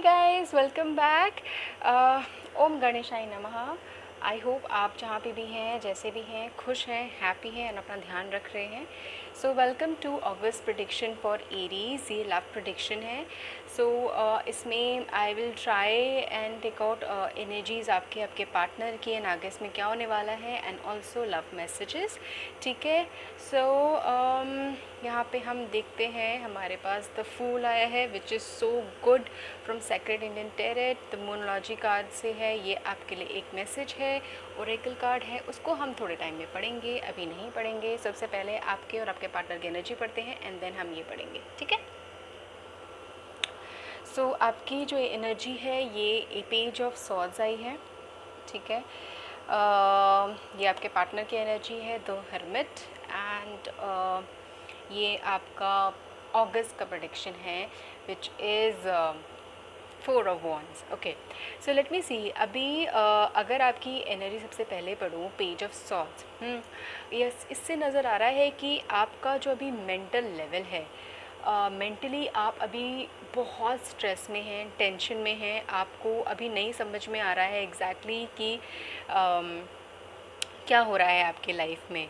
Guys, welcome back. ओम गणेशाय नमः। I hope आप जहाँ पे भी हैं, जैसे भी हैं, खुश हैं, हैप्पी हैं और अपना ध्यान रख रहे हैं। So welcome to August prediction for Aries. ये लव प्रेडिक्शन है। सो इसमें I will try and take out energies आपके पार्टनर की एंड अगस्त में क्या होने वाला है एंड ऑल्सो लव मैसेजेस। ठीक है। सो यहाँ पे हम देखते हैं हमारे पास द फूल आया है which is so good from sacred Indian tarot. The moonology card से है, ये आपके लिए एक मैसेज है। ओरेकल कार्ड है, उसको हम थोड़े टाइम में पढ़ेंगे, अभी नहीं पढ़ेंगे। सबसे पहले आपके और आपके पार्टनर की एनर्जी पढ़ते हैं एंड देन हम ये पढ़ेंगे। ठीक है। सो आपकी जो एनर्जी है ये पेज ऑफ सॉर्ड्स आई है। ठीक है। ये आपके पार्टनर की एनर्जी है, द हर्मिट। एंड ये आपका अगस्त का प्रेडिक्शन है which is 4 of wands. Okay, so let me see. अभी अगर आपकी एनर्जी सबसे पहले पढ़ूँ, पेज ऑफ सॉर्ड्स। यस, इससे नज़र आ रहा है कि आपका जो अभी मेंटल लेवल है, मेंटली आप अभी बहुत स्ट्रेस में हैं, टेंशन में हैं। आपको अभी नहीं समझ में आ रहा है एग्जैक्टली कि क्या हो रहा है आपके लाइफ में।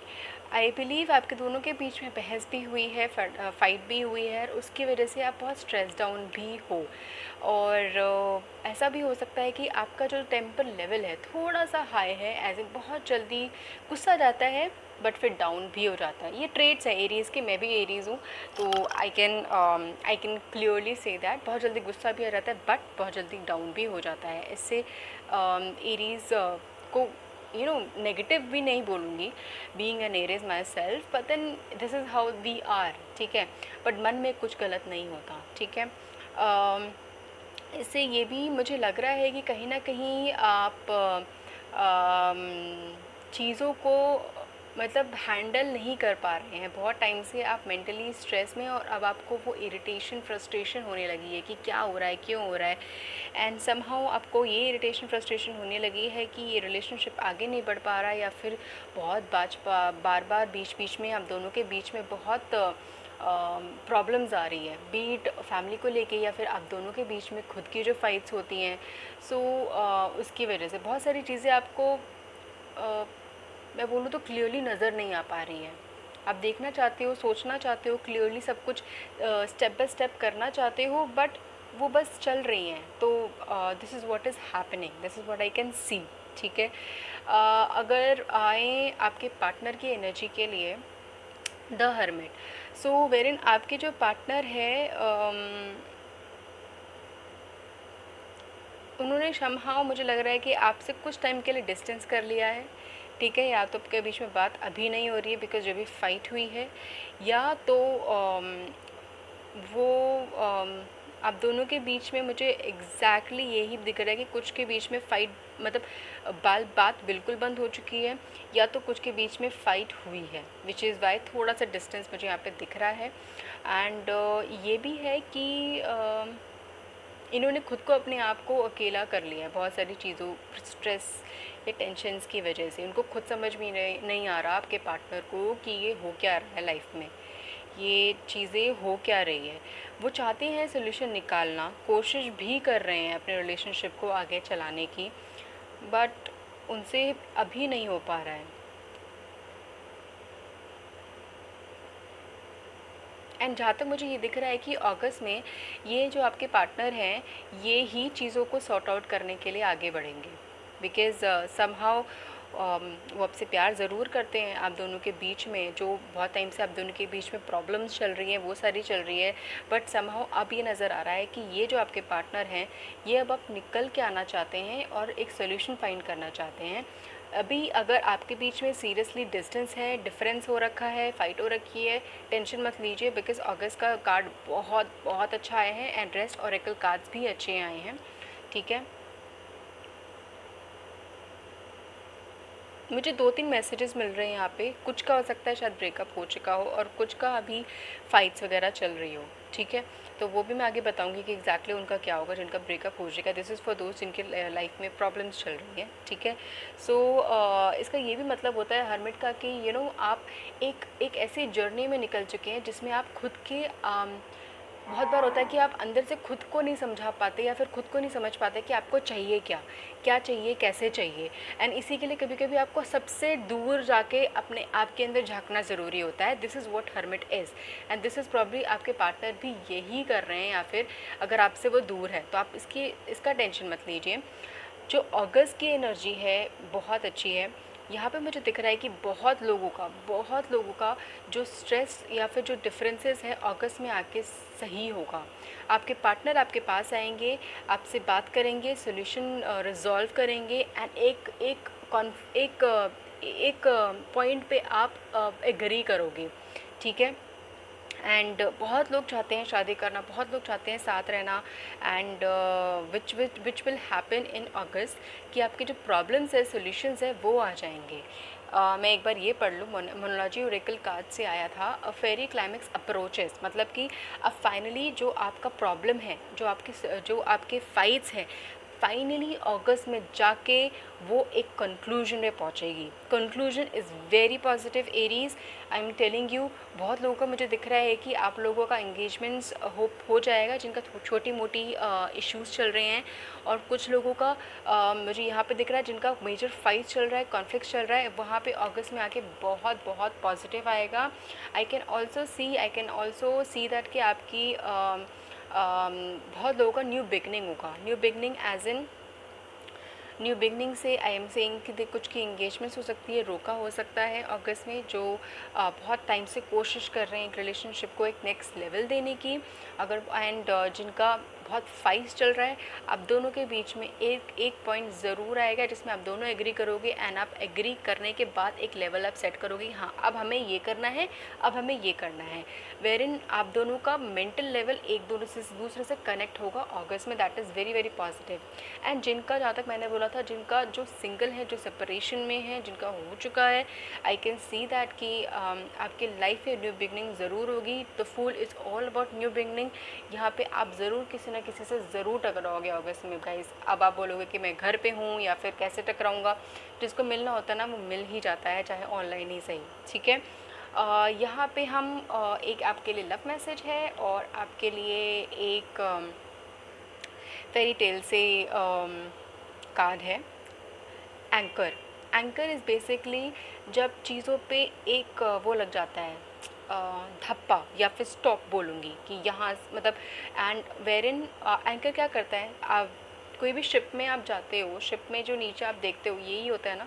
आई बिलीव आपके दोनों के बीच में बहस भी हुई है, फाइट भी हुई है, और उसकी वजह से आप बहुत स्ट्रेस डाउन भी हो। और ऐसा भी हो सकता है कि आपका जो टेम्पर लेवल है थोड़ा सा हाई है, एज ए बहुत जल्दी गुस्सा जाता है बट फिर डाउन भी हो जाता है। ये ट्रेड्स है एरीज़ के, मैं भी एरीज़ हूँ, तो I can clearly say that बहुत जल्दी गुस्सा भी आ जाता है बट बहुत जल्दी डाउन भी हो जाता है। इससे एरीज़ को नेगेटिव भी नहीं बोलूँगी, being an Aries myself, but then this is how we are. ठीक है। बट मन में कुछ गलत नहीं होता। ठीक है। इससे ये भी मुझे लग रहा है कि कहीं ना कहीं आप चीज़ों को मतलब हैंडल नहीं कर पा रहे हैं। बहुत टाइम से आप मेंटली स्ट्रेस में, और अब आपको वो इरिटेशन, फ्रस्ट्रेशन होने लगी है कि क्या हो रहा है, क्यों हो रहा है। एंड समहाउ आपको ये इरिटेशन, फ्रस्ट्रेशन होने लगी है कि ये रिलेशनशिप आगे नहीं बढ़ पा रहा है, या फिर बहुत बार बार बीच बीच में आप दोनों के बीच में बहुत प्रॉब्लम्स आ रही है, बीट फैमिली को लेके या फिर आप दोनों के बीच में खुद की जो फाइट्स होती हैं। सो उसकी वजह से बहुत सारी चीज़ें आपको मैं बोलूँ तो क्लियरली नज़र नहीं आ पा रही है। आप देखना चाहते हो, सोचना चाहते हो, क्लियरली सब कुछ स्टेप बाय स्टेप करना चाहते हो, बट वो बस चल रही हैं। तो this is what is happening, this is what I can see. ठीक है। अगर आए आपके पार्टनर की एनर्जी के लिए, द हर्मिट। सो वेरिन आपके जो पार्टनर है उन्होंने समहाउ, मुझे लग रहा है कि आपसे कुछ टाइम के लिए डिस्टेंस कर लिया है। ठीक है। या तो आपके बीच में बात अभी नहीं हो रही है बिकॉज जब भी फाइट हुई है, या तो वो आप दोनों के बीच में मुझे एग्जैक्टली यही दिख रहा है कि कुछ के बीच में फ़ाइट, मतलब बात बिल्कुल बंद हो चुकी है, या तो कुछ के बीच में फ़ाइट हुई है, विच इज़ वाई थोड़ा सा डिस्टेंस मुझे यहाँ पे दिख रहा है। एंड ये भी है कि इन्होंने खुद को, अपने आप को अकेला कर लिया है बहुत सारी चीज़ों, स्ट्रेस या टेंशन्स की वजह से। उनको खुद समझ में नहीं आ रहा आपके पार्टनर को कि ये हो क्या रहा है लाइफ में, ये चीज़ें हो क्या रही है। वो चाहते हैं सोल्यूशन निकालना, कोशिश भी कर रहे हैं अपने रिलेशनशिप को आगे चलाने की, बट उनसे अभी नहीं हो पा रहा है। एंड जहाँ तक मुझे ये दिख रहा है कि अगस्त में ये जो आपके पार्टनर हैं, ये ही चीज़ों को सॉर्ट आउट करने के लिए आगे बढ़ेंगे, बिकॉज़ समहाउ वो आपसे प्यार ज़रूर करते हैं। आप दोनों के बीच में जो बहुत टाइम से आप दोनों के बीच में प्रॉब्लम्स चल रही हैं, वो सारी चल रही है, बट समहाउ अब ये नज़र आ रहा है कि ये जो आपके पार्टनर हैं, ये अब आप निकल के आना चाहते हैं और एक सोल्यूशन फाइंड करना चाहते हैं। अभी अगर आपके बीच में सीरियसली डिस्टेंस है, डिफरेंस हो रखा है, फाइट हो रखी है, टेंशन मत लीजिए, बिकॉज अगस्त का कार्ड बहुत बहुत अच्छा आया है एंड रेस्ट ऑरेकल कार्ड्स भी अच्छे आए हैं। ठीक है। मुझे 2-3 मैसेजेस मिल रहे हैं यहाँ पे। कुछ का हो सकता है शायद ब्रेकअप हो चुका हो, और कुछ का अभी फाइट्स वगैरह चल रही हो। ठीक है। तो वो भी मैं आगे बताऊंगी कि एग्जैक्टली उनका क्या होगा जिनका ब्रेकअप हो जाएगा। दिस इज़ फॉर दोस्त जिनके लाइफ में प्रॉब्लम्स चल रही हैं। ठीक है। सो इसका ये भी मतलब होता है हर्मिट का कि आप एक ऐसी जर्नी में निकल चुके हैं जिसमें आप खुद के बहुत बार होता है कि आप अंदर से खुद को नहीं समझा पाते या फिर खुद को नहीं समझ पाते कि आपको चाहिए क्या, क्या चाहिए, कैसे चाहिए। एंड इसी के लिए कभी कभी आपको सबसे दूर जाके अपने आप के अंदर झांकना ज़रूरी होता है। This is what hermit is, and this is probably आपके पार्टनर भी यही कर रहे हैं, या फिर अगर आपसे वो दूर है तो आप इसका टेंशन मत लीजिए। जो अगस्त की एनर्जी है बहुत अच्छी है। यहाँ पे मुझे दिख रहा है कि बहुत लोगों का जो स्ट्रेस या फिर जो डिफरेंसेस है अगस्त में आके सही होगा। आपके पार्टनर आपके पास आएंगे, आपसे बात करेंगे, सोल्यूशन रिजॉल्व करेंगे, एंड एक पॉइंट पे आप एग्री करोगे, ठीक है। एंड बहुत लोग चाहते हैं शादी करना, बहुत लोग चाहते हैं साथ रहना, and which will happen in August कि आपके जो प्रॉब्लम्स है, सॉल्यूशंस है, वो आ जाएंगे। मैं एक बार ये पढ़ लूँ, मोनोलॉजी ओरेकल कार्ड से आया था, अ फेरी क्लाइमेक्स अप्रोचेस, मतलब कि अब फाइनली जो आपका प्रॉब्लम है, जो आपके फाइट्स हैं, फाइनली अगस्त में जाके वो एक कंक्लूजन में पहुंचेगी। Conclusion is very positive Aries, I am telling you. बहुत लोगों का मुझे दिख रहा है कि आप लोगों का एंगेजमेंट्स हो जाएगा, जिनका छोटी मोटी इश्यूज़ चल रहे हैं, और कुछ लोगों का मुझे यहाँ पे दिख रहा है जिनका मेजर फाइट चल रहा है, कॉन्फ्लिक्ट चल रहा है, वहाँ पे अगस्त में आके बहुत बहुत पॉजिटिव आएगा। I can also see that कि आपकी बहुत लोगों का न्यू बिगनिंग होगा। New beginning as in new beginning से आई एम सेइंग कि कुछ की इंगेजमेंट्स हो सकती है, रोका हो सकता है अगस्त में, जो बहुत टाइम से कोशिश कर रहे हैं एक रिलेशनशिप को एक नेक्स्ट लेवल देने की। अगर एंड जिनका बहुत फाइट्स चल रहा है, आप दोनों के बीच में एक पॉइंट ज़रूर आएगा जिसमें आप दोनों एग्री करोगे, एंड आप एग्री करने के बाद एक लेवल आप सेट करोगे, हाँ अब हमें ये करना है, अब हमें ये करना है, वेर इन आप दोनों का मेंटल लेवल एक दूसरे से कनेक्ट होगा अगस्त में। That is very very positive. And जिनका, जहाँ तक मैंने बोला था, जिनका जो सिंगल है, जो सेपरेशन में है, जिनका हो चुका है, आई कैन सी दैट कि आपकी लाइफ में न्यू बिगनिंग ज़रूर होगी। The fool is all about new beginning. यहाँ पे आप ज़रूर किसी ना किसी से ज़रूर टकराओगे अगस्त में गाइस। अब आप बोलोगे कि मैं घर पे हूँ या फिर कैसे टकराऊँगा, जिसको मिलना होता है ना वो मिल ही जाता है, चाहे ऑनलाइन ही सही, ठीक है। यहाँ पे हम एक आपके लिए लव मैसेज है और आपके लिए एक फेरी टेल से कार्ड है, एंकर। एंकर इज़ बेसिकली जब चीज़ों पे एक वो लग जाता है, धप्पा या फिर स्टॉप बोलूँगी कि यहाँ मतलब, एंड वेर इन एंकर क्या करता है, आप कोई भी शिप में आप जाते हो, शिप में जो नीचे आप देखते हो यही होता है ना,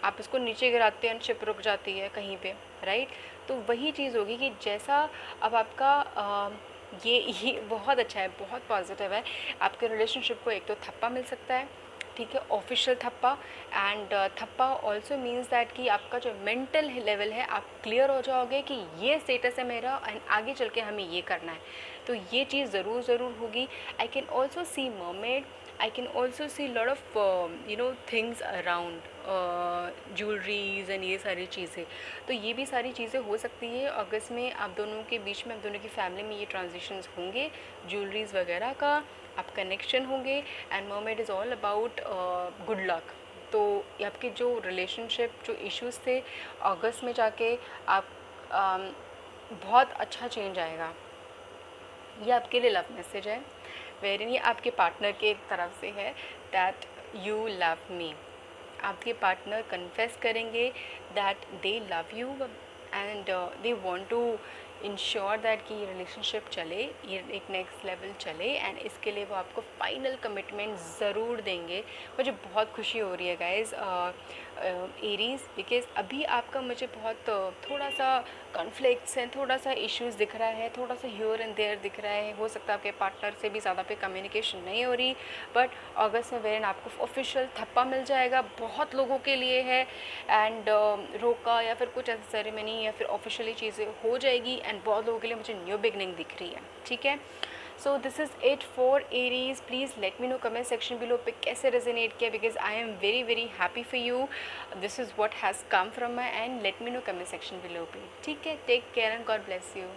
आप इसको नीचे गिराते हैं, शिप रुक जाती है कहीं पे, राइट। तो वही चीज़ होगी कि जैसा अब आपका ये बहुत अच्छा है, बहुत पॉजिटिव है। आपके रिलेशनशिप को एक तो थप्पा मिल सकता है, ठीक है, ऑफिशियल थप्पा। एंड थप्पा ऑल्सो मीन्स दैट कि आपका जो मेंटल लेवल है, आप क्लियर हो जाओगे कि ये स्टेटस है मेरा एंड आगे चल के हमें ये करना है, तो ये चीज़ ज़रूर होगी। आई can also C mermaid, I can also see lot of things around jewelleries and ये सारी चीज़ें, तो ये भी सारी चीज़ें हो सकती है अगस्त में आप दोनों के बीच में, आप दोनों की फैमिली में ये ट्रांजिशंस होंगे, ज्वेलरीज वगैरह का आप कनेक्शन होंगे। And mermaid is all about good luck. तो आपके जो रिलेशनशिप जो इश्यूज़ थे अगस्त में जाके आप बहुत अच्छा चेंज आएगा। ये आपके लिए लव मैसेज है, वेरिन ये आपके पार्टनर के तरफ से है दैट यू लव मी। आपके पार्टनर कन्फेस करेंगे that they love you and they want to ensure that कि ये रिलेशनशिप चले, ये एक नेक्स्ट लेवल चले, एंड इसके लिए वो आपको फाइनल कमिटमेंट ज़रूर देंगे। मुझे बहुत खुशी हो रही है गाइज़ एरीज़, बिकॉज़ अभी आपका मुझे बहुत थोड़ा सा कॉन्फ्लिक्ट्स हैं, थोड़ा सा इश्यूज़ दिख रहा है, थोड़ा सा हियर एंड देयर दिख रहा है। हो सकता है आपके पार्टनर से भी ज़्यादा पे कम्युनिकेशन नहीं हो रही, बट अगस्त में वेरिन आपको ऑफिशियल थप्पा मिल जाएगा। बहुत लोगों के लिए है, एंड रोका या फिर कुछ ऐसी सेरेमनी या फिर ऑफिशियली चीज़ें हो जाएगी, एंड बहुत लोगों के लिए मुझे न्यू बिगनिंग दिख रही है, ठीक है। So this is it for Aries. Please let me know comment section below पे कैसे रेजोनेट किया, because I am very very happy for you. This is what has come from my end. Let me know comment section below पे, ठीक है। Take care and God bless you.